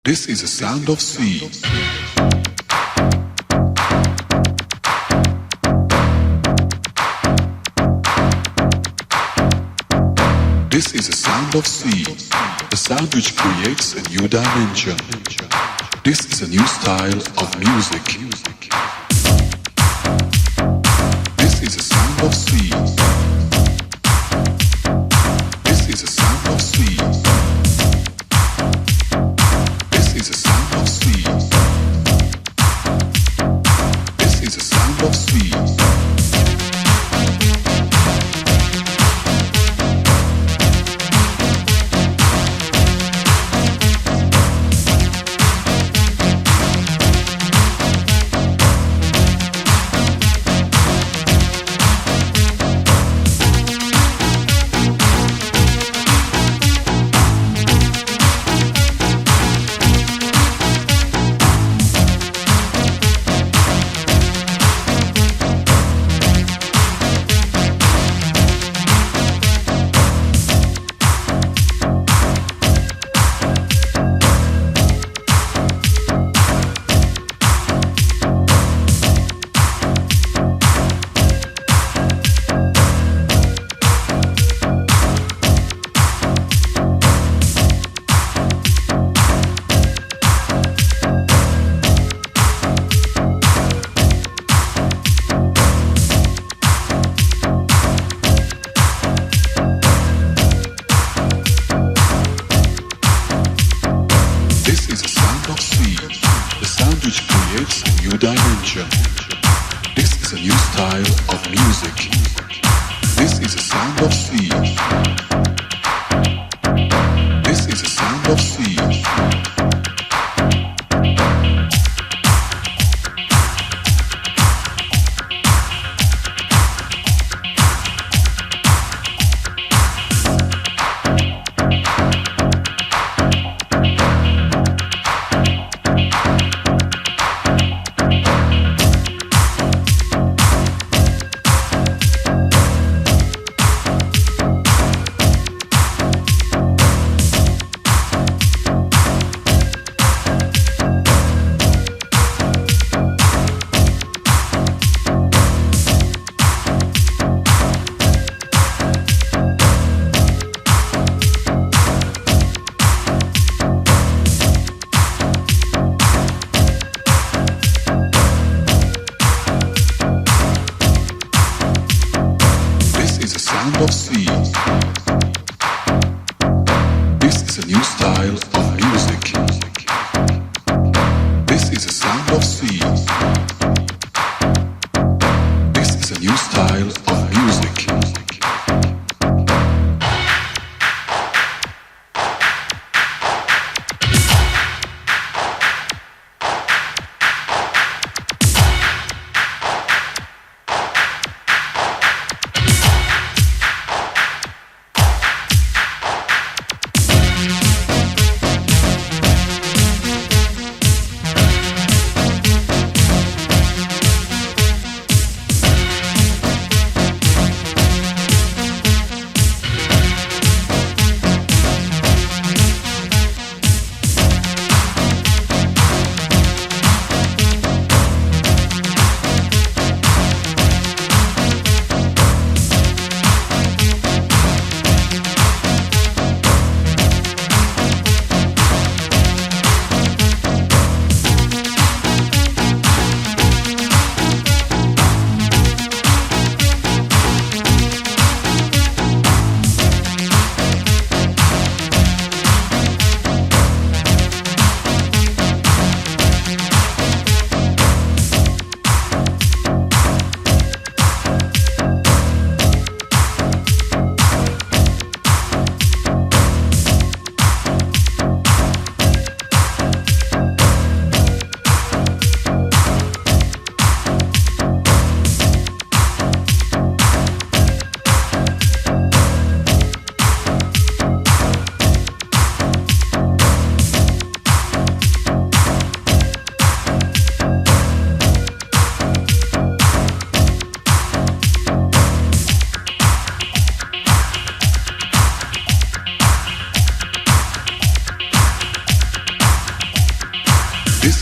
This is the sound of sea. This is the sound of sea, a sound which creates a new dimension. This is a new style of music. This is the sound of sea. This is the sound of sea. This is the sound of sea. This is the sound of sea.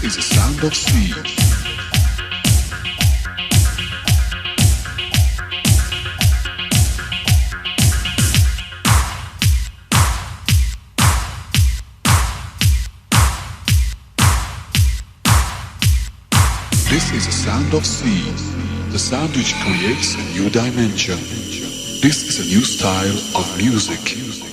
is a sound of sea. This is a sound of sea, the sound which creates a new dimension. This is a new style of music.